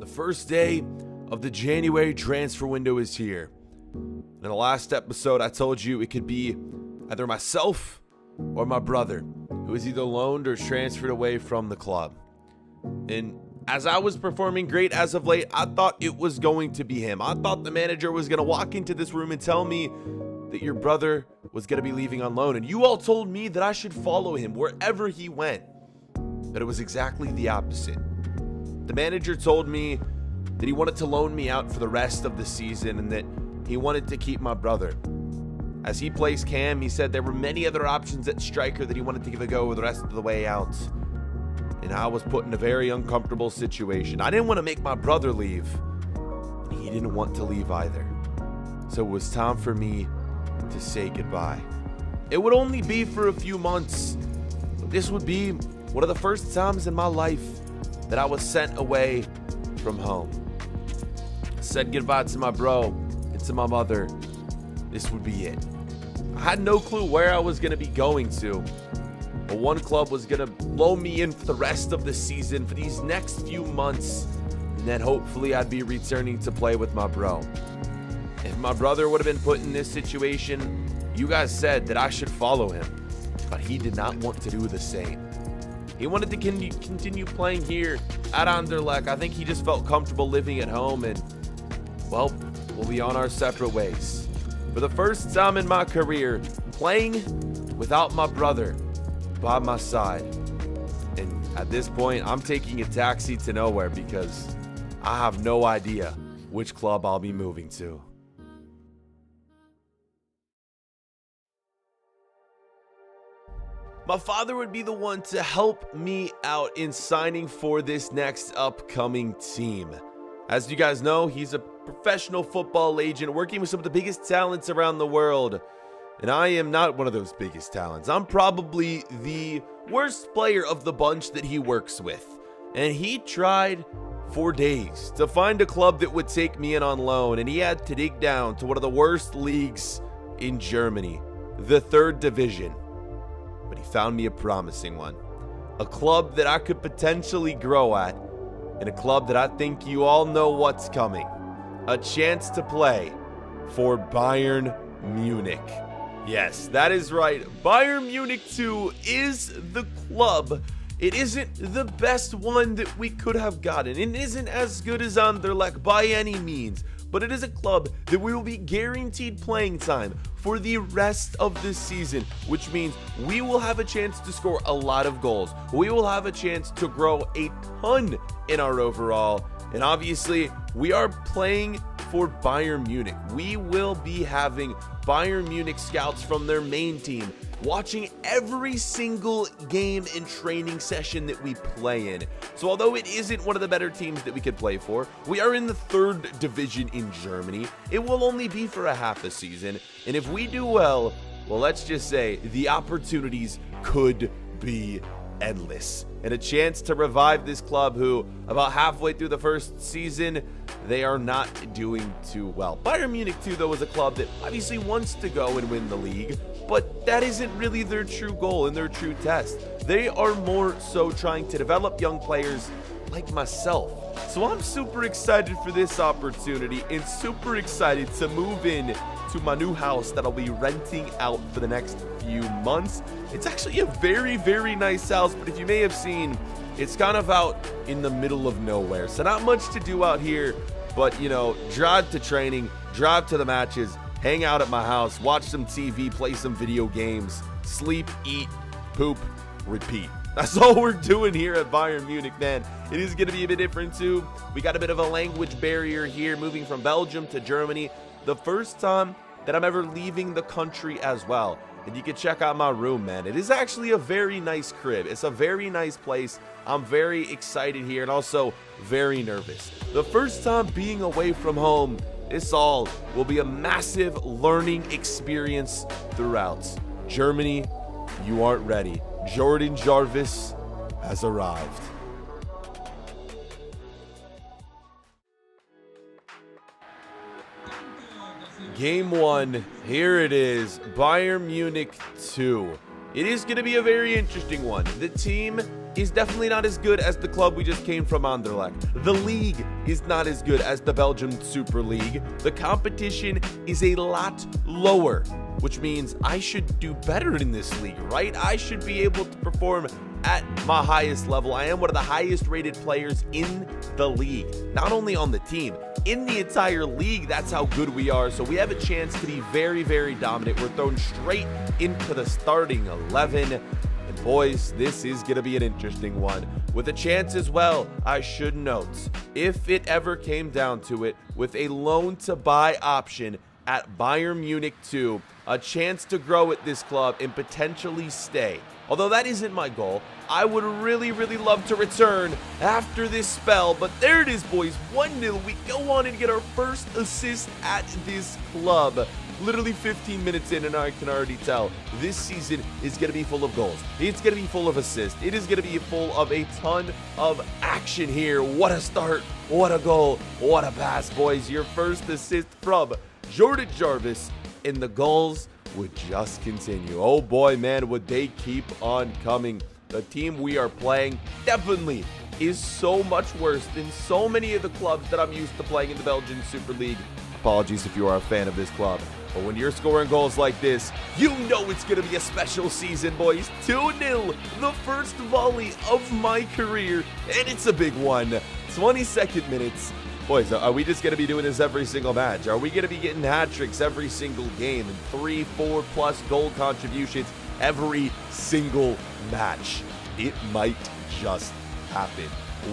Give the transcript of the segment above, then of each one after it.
The first day of the January transfer window is here. In the last episode, I told you it could be either myself or my brother, who is either loaned or transferred away from the club. And as I was performing great as of late, I thought it was going to be him. I thought the manager was going to walk into this room and tell me that your brother was going to be leaving on loan. And you all told me that I should follow him wherever he went. But it was exactly the opposite. The manager told me that he wanted to loan me out for the rest of the season and that he wanted to keep my brother. As he plays Cam, he said there were many other options at striker that he wanted to give a go the rest of the way out. And I was put in a very uncomfortable situation. I didn't want to make my brother leave, and he didn't want to leave either. So it was time for me to say goodbye. It would only be for a few months. This would be one of the first times in my life that I was sent away from home. I said goodbye to my bro and to my mother. This would be it. I had no clue where I was going to be going to, but one club was going to loan me in for the rest of the season for these next few months, and then hopefully I'd be returning to play with my bro. If my brother would have been put in this situation, you guys said that I should follow him, but he did not want to do the same. He wanted to continue playing here at Anderlecht. I think he just felt comfortable living at home, and, well, we'll be on our separate ways. For the first time in my career, playing without my brother by my side. And at this point, I'm taking a taxi to nowhere because I have no idea which club I'll be moving to. My father would be the one to help me out in signing for this next upcoming team. As you guys know, he's a professional football agent working with some of the biggest talents around the world. And I am not one of those biggest talents. I'm probably the worst player of the bunch that he works with. And he tried for days to find a club that would take me in on loan. And he had to dig down to one of the worst leagues in Germany, the 3rd division. But he found me a promising one. A club that I could potentially grow at. And a club that I think you all know what's coming. A chance to play for Bayern Munich. Yes, that is right. Bayern Munich 2 is the club. It isn't the best one that we could have gotten. It isn't as good as Anderlecht by any means. But it is a club that we will be guaranteed playing time for the rest of this season, which means we will have a chance to score a lot of goals. We will have a chance to grow a ton in our overall. And obviously, we are playing for Bayern Munich. We will be having Bayern Munich scouts from their main team watching every single game and training session that we play in. So although it isn't one of the better teams that we could play for, we are in the 3rd division in Germany. It will only be for a half a season. And if we do well, let's just say the opportunities could be endless. And a chance to revive this club who, about halfway through the first season, they are not doing too well. Bayern Munich 2, though, is a club that obviously wants to go and win the league, but that isn't really their true goal and their true test. They are more so trying to develop young players like myself. So I'm super excited for this opportunity and super excited to move in to my new house that I'll be renting out for the next few months. It's actually a very, very nice house, but if you may have seen, it's kind of out in the middle of nowhere. So not much to do out here, but you know, drive to training, drive to the matches, hang out at my house, watch some TV, play some video games, sleep, eat, poop, repeat. That's all we're doing here at Bayern Munich, man. It is going to be a bit different too. We got a bit of a language barrier here, moving from Belgium to Germany. The first time that I'm ever leaving the country as well. And you can check out my room, man. It is actually a very nice crib. It's a very nice place. I'm very excited here and also very nervous. The first time being away from home, this all will be a massive learning experience throughout. Germany, you aren't ready. Jordan Jarvis has arrived. Game 1, here it is, Bayern Munich 2. It is going to be a very interesting one. The team is definitely not as good as the club we just came from, Anderlecht. The league is not as good as the Belgian Super League. The competition is a lot lower, which means I should do better in this league, right? I should be able to perform at my highest level. I am one of the highest rated players in the league, not only on the team, in the entire league. That's how good we are. So we have a chance to be very, very dominant. We're thrown straight into the starting 11. And boys, this is going to be an interesting one. With a chance as well, I should note, if it ever came down to it, with a loan to buy option at Bayern Munich 2, a chance to grow at this club and potentially stay. Although that isn't my goal, I would really, really love to return after this spell. But there it is, boys, 1-0. We go on and get our first assist at this club. Literally 15 minutes in, and I can already tell this season is going to be full of goals. It's going to be full of assists. It is going to be full of a ton of action here. What a start. What a goal. What a pass, boys. Your first assist from Jordan Jarvis, and the goals would just continue. Oh boy, man, would they keep on coming. The team we are playing definitely is so much worse than so many of the clubs that I'm used to playing in the Belgian Super League. Apologies if you are a fan of this club, but when you're scoring goals like this, you know it's going to be a special season, boys. 2-0, the first volley of my career, and it's a big one. 22nd minutes. Boys, are we just going to be doing this every single match? Are we going to be getting hat tricks every single game and 3, 4+ goal contributions every single match? It might just happen.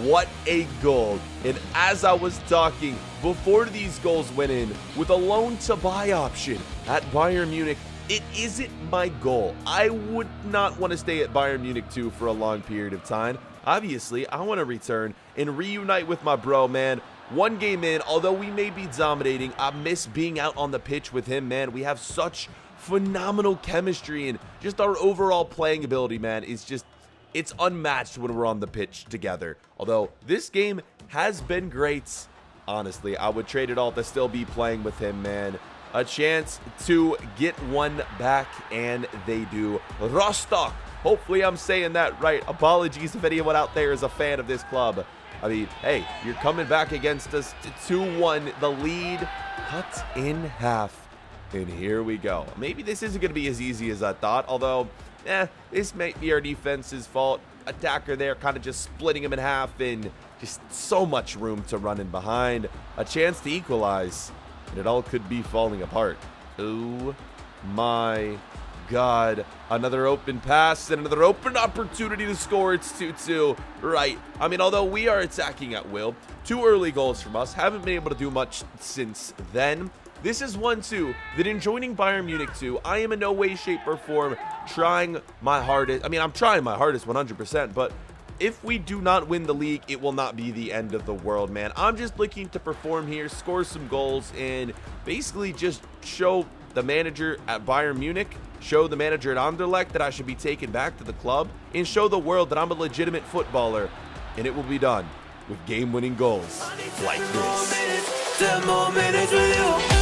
What a goal. And as I was talking, before these goals went in, with a loan to buy option at Bayern Munich, it isn't my goal. I would not want to stay at Bayern Munich 2 for a long period of time. Obviously, I want to return and reunite with my bro, man. One game in, although we may be dominating, I miss being out on the pitch with him, man. We have such phenomenal chemistry, and just our overall playing ability, man, is just, it's unmatched when we're on the pitch together. Although this game has been great. Honestly, I would trade it all to still be playing with him, man. A chance to get one back, and they do. Rostock. Hopefully I'm saying that right. Apologies if anyone out there is a fan of this club. I mean, hey, you're coming back against us to 2-1. The lead cut in half. And here we go. Maybe this isn't going to be as easy as I thought. Although, this might be our defense's fault. Attacker there kind of just splitting him in half. And just so much room to run in behind. A chance to equalize. And it all could be falling apart. Oh my God. Another open pass and another open opportunity to score. It's 2-2. Right. I mean, although we are attacking at will, 2 early goals from us. Haven't been able to do much since then. This is 1-2 that in joining Bayern Munich 2, I am in no way, shape, or form trying my hardest. I mean, I'm trying my hardest 100%, but if we do not win the league, it will not be the end of the world, man. I'm just looking to perform here, score some goals, and basically just show the manager at Bayern Munich, show the manager at Anderlecht that I should be taken back to the club, and show the world that I'm a legitimate footballer. And it will be done with game-winning goals like this. 10 more minutes with you.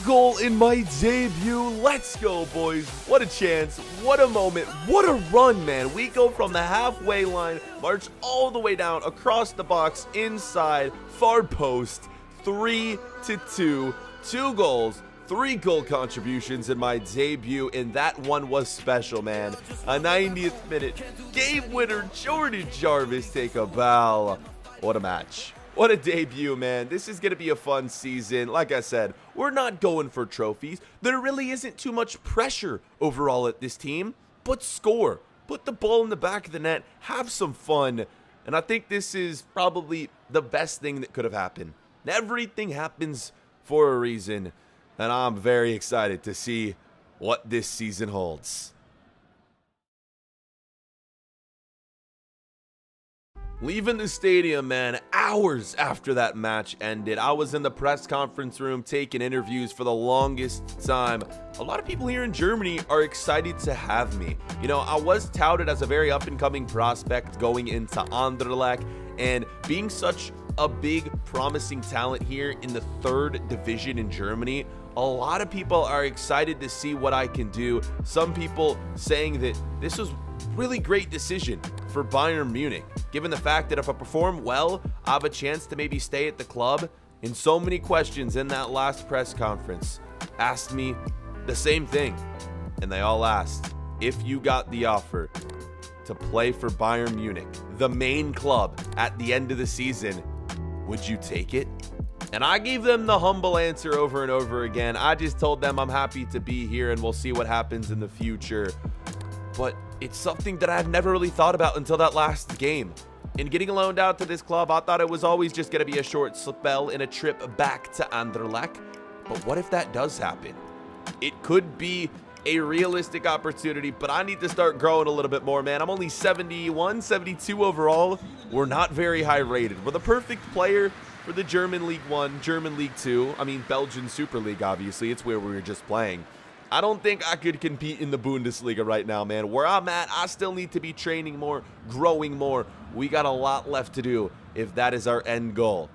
Goal in my debut. Let's go, boys. What a chance. What a moment. What a run, man. We go from the halfway line, march all the way down across the box, inside, far post, 3-2. 2 goals, 3 goal contributions in my debut, and that one was special, man. A 90th minute game winner, Jordan Jarvis take a bow. What a match. What a debut, man. This is going to be a fun season. Like I said, we're not going for trophies. There really isn't too much pressure overall at this team, but score. Put the ball in the back of the net. Have some fun. And I think this is probably the best thing that could have happened. Everything happens for a reason, and I'm very excited to see what this season holds. Leaving the stadium, man, hours after that match ended, I was in the press conference room taking interviews for the longest time. A lot of people here in Germany are excited to have me. You know, I was touted as a very up-and-coming prospect going into Anderlecht, and being such a big, promising talent here in the 3rd division in Germany, a lot of people are excited to see what I can do. Some people saying that this was really great decision for Bayern Munich, given the fact that if I perform well, I have a chance to maybe stay at the club. And so many questions in that last press conference asked me the same thing. And they all asked, if you got the offer to play for Bayern Munich, the main club, at the end of the season, would you take it? And I gave them the humble answer over and over again. I just told them I'm happy to be here and we'll see what happens in the future. But it's something that I've never really thought about until that last game. In getting loaned out to this club, I thought it was always just going to be a short spell and a trip back to Anderlecht. But what if that does happen? It could be a realistic opportunity, but I need to start growing a little bit more, man. I'm only 71, 72 overall. We're not very high rated. We're the perfect player for the German League 1, German League 2. I mean, Belgian Super League, obviously. It's where we were just playing. I don't think I could compete in the Bundesliga right now, man. Where I'm at, I still need to be training more, growing more. We got a lot left to do if that is our end goal.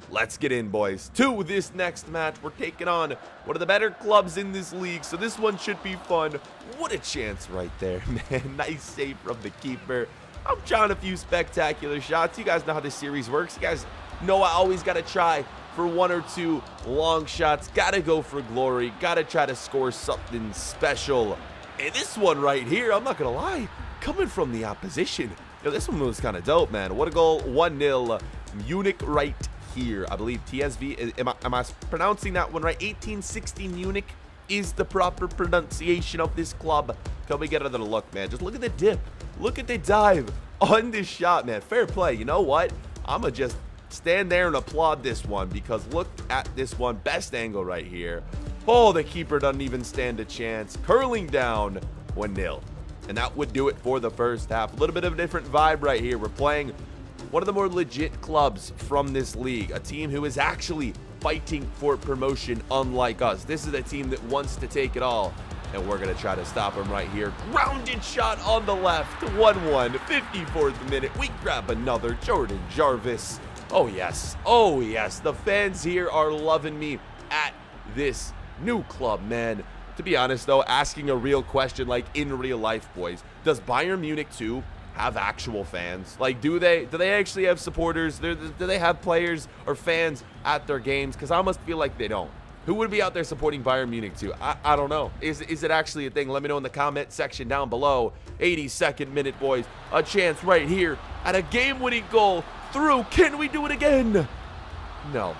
Let's get in, boys. To this next match, we're taking on one of the better clubs in this league, so this one should be fun. What a chance right there, man. Nice save from the keeper. I'm trying a few spectacular shots. You guys know how this series works. You guys know I always got to try for 1 or 2 long shots. Got to go for glory. Got to try to score something special. And this one right here, I'm not going to lie, coming from the opposition. Yo, this one was kind of dope, man. What a goal. 1-0. Munich right here. I believe TSV. Am I pronouncing that one right? 1860 Munich is the proper pronunciation of this club. Can we get another look, man? Just look at the dip. Look at the dive on this shot, man. Fair play. You know what? I'm going to just stand there and applaud this one because look at this one. Best angle right here. Oh, the keeper doesn't even stand a chance. Curling down 1-0. And that would do it for the first half. A little bit of a different vibe right here. We're playing one of the more legit clubs from this league. A team who is actually fighting for promotion unlike us. This is a team that wants to take it all. And we're going to try to stop him right here. Grounded shot on the left. 1-1. 54th minute. We grab another. Jordan Jarvis. Oh, yes. Oh, yes. The fans here are loving me at this new club, man. To be honest, though, asking a real question, like in real life, boys, does Bayern Munich 2 have actual fans? Like, do they actually have supporters? Do they have players or fans at their games? Because I must feel like they don't. Who would be out there supporting Bayern Munich 2? I don't know. Is it actually a thing? Let me know in the comment section down below. 82nd minute, boys. A chance right here at a game-winning goal. Through. Can we do it again? No.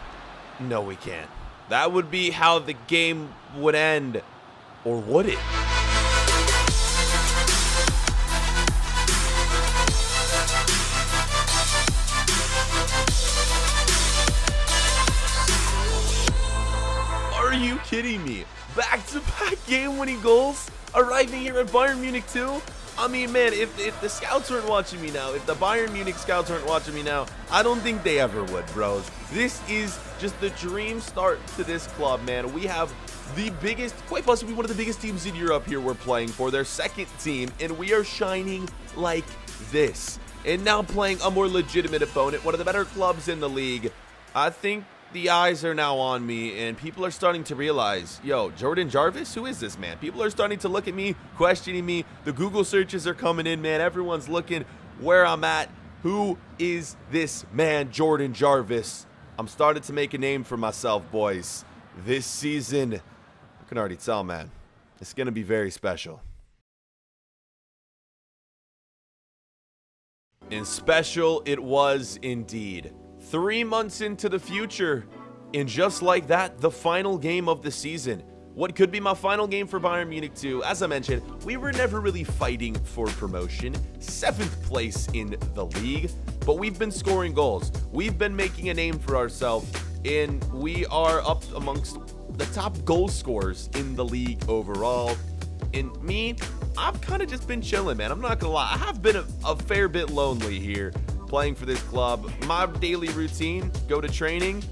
No, we can't. That would be how the game would end. Or would it? Are you kidding me? Back-to-back game-winning goals arriving here at Bayern Munich 2? I mean, man, if the scouts weren't watching me now, if the Bayern Munich scouts weren't watching me now, I don't think they ever would, bros. This is just the dream start to this club, man. We have the biggest, quite possibly one of the biggest teams in Europe here we're playing for, their second team, and we are shining like this. And now playing a more legitimate opponent, one of the better clubs in the league. I think the eyes are now on me, and people are starting to realize, yo, Jordan Jarvis, who is this man? People are starting to look at me, questioning me. The Google searches are coming in, man. Everyone's looking where I'm at. Who is this man, Jordan Jarvis? I'm starting to make a name for myself, boys. This season, I can already tell, man, it's going to be very special. And special it was indeed. 3 months into the future, and just like that, the final game of the season. What could be my final game for Bayern Munich 2? As I mentioned, we were never really fighting for promotion. 7th place in the league, but we've been scoring goals. We've been making a name for ourselves, and we are up amongst the top goal scorers in the league overall. And me, I've kind of just been chilling, man. I'm not gonna lie. I have been a fair bit lonely here. playing for this club. My daily routine, go to training,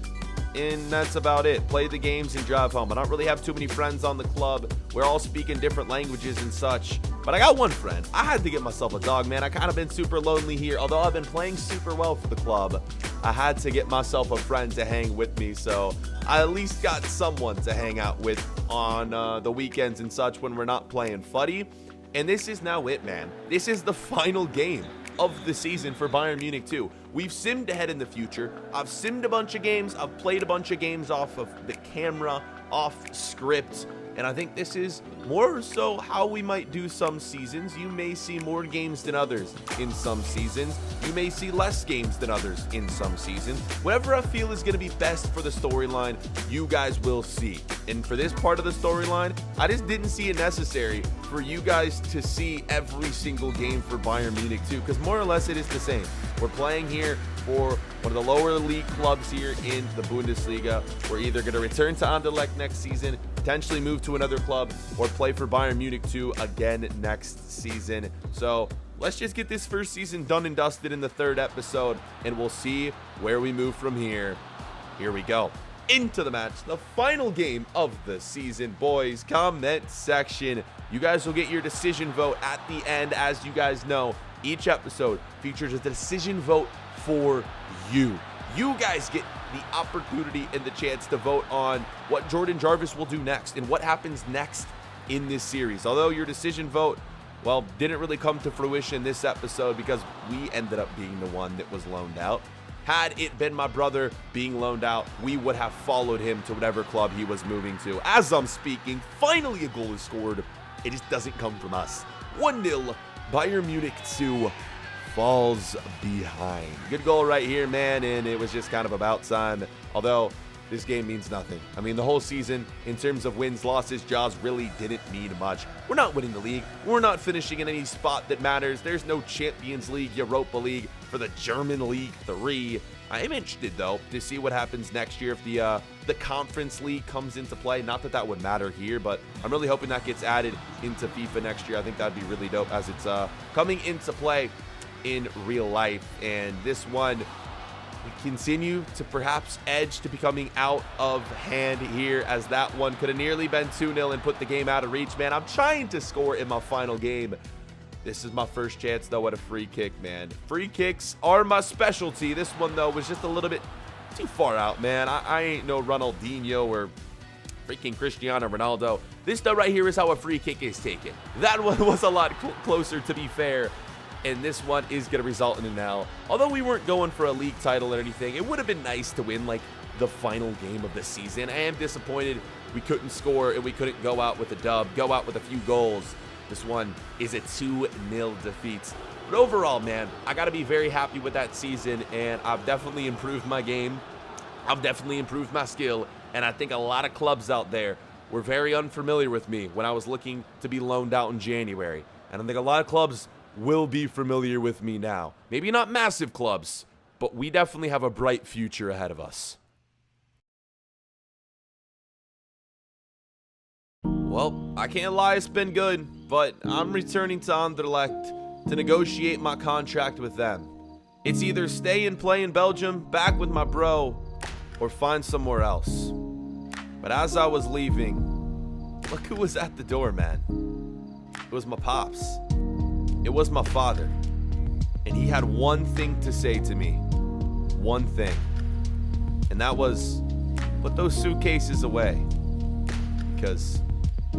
and that's about it. Play the games and drive home. I don't really have too many friends on the club. We're all speaking different languages and such. But I got one friend. I had to get myself a dog, man. I kind of been super lonely here. Although I've been playing super well for the club, I had to get myself a friend to hang with me. So I at least got someone to hang out with on the weekends and such when we're not playing footy. And this is now it, man. This is the final game of the season for Bayern Munich 2. We've simmed ahead in the future. I've simmed a bunch of games. I've played a bunch of games off of the camera, off script. And I think this is more so how we might do some seasons. You may see more games than others in some seasons. You may see less games than others in some seasons. Whatever I feel is going to be best for the storyline, you guys will see. And for this part of the storyline, I just didn't see it necessary for you guys to see every single game for Bayern Munich 2, because more or less it is the same. We're playing here for one of the lower league clubs here in the Bundesliga. We're either going to return to Anderlecht next season, potentially move to another club, or play for Bayern Munich 2 again next season. So let's just get this first season done and dusted in the third episode, and we'll see where we move from here. Here we go. Into the match, the final game of the season. Boys, comment section. You guys will get your decision vote at the end. As you guys know, each episode features a decision vote for you. You guys get the opportunity and the chance to vote on what Jordan Jarvis will do next and what happens next in this series. Although your decision vote, well, didn't really come to fruition this episode because we ended up being the one that was loaned out. Had it been my brother being loaned out, we would have followed him to whatever club he was moving to. As I'm speaking, finally a goal is scored. It just doesn't come from us. 1-0, Bayern Munich 2 falls behind. Good goal right here, man, and it was just kind of about time. Although this game means nothing. I mean, the whole season, in terms of wins, losses, draws, really didn't mean much. We're not winning the league. We're not finishing in any spot that matters. There's no Champions League, Europa League for the German League 3. I am interested, though, to see what happens next year if the Conference League comes into play. Not that that would matter here, but I'm really hoping that gets added into FIFA next year. I think that'd be really dope as it's coming into play in real life. And this one, we continue to perhaps edge to becoming out of hand here, as that one could have nearly been 2-0 and put the game out of reach, man. I'm trying to score in my final game. This is my first chance, though, at a free kick, man. Free kicks are my specialty. This one, though, was just a little bit too far out, man. I ain't no Ronaldinho or freaking Cristiano Ronaldo. This, though, right here is how a free kick is taken. That one was a lot closer, to be fair. And this one is going to result in an L. Although we weren't going for a league title or anything, it would have been nice to win, like, the final game of the season. I am disappointed we couldn't score and we couldn't go out with a dub, go out with a few goals. This one is a 2-0 defeat. But overall, man, I got to be very happy with that season, and I've definitely improved my game. I've definitely improved my skill, and I think a lot of clubs out there were very unfamiliar with me when I was looking to be loaned out in January. And I think a lot of clubs will be familiar with me now. Maybe not massive clubs, but we definitely have a bright future ahead of us. Well, I can't lie, it's been good, but I'm returning to Anderlecht to negotiate my contract with them. It's either stay and play in Belgium, back with my bro, or find somewhere else. But as I was leaving, look who was at the door, man. It was my pops. It was my father. And he had one thing to say to me. One thing. And that was, put those suitcases away. Because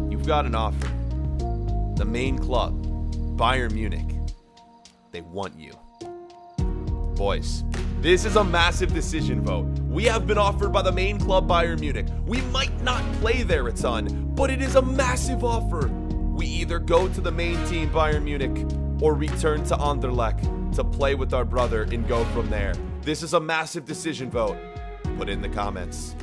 you've got an offer. The main club, Bayern Munich, they want you. Boys, this is a massive decision vote. We have been offered by the main club, Bayern Munich. We might not play there a ton, but it is a massive offer. We either go to the main team, Bayern Munich, or return to Anderlecht to play with our brother and go from there. This is a massive decision vote. Put in the comments.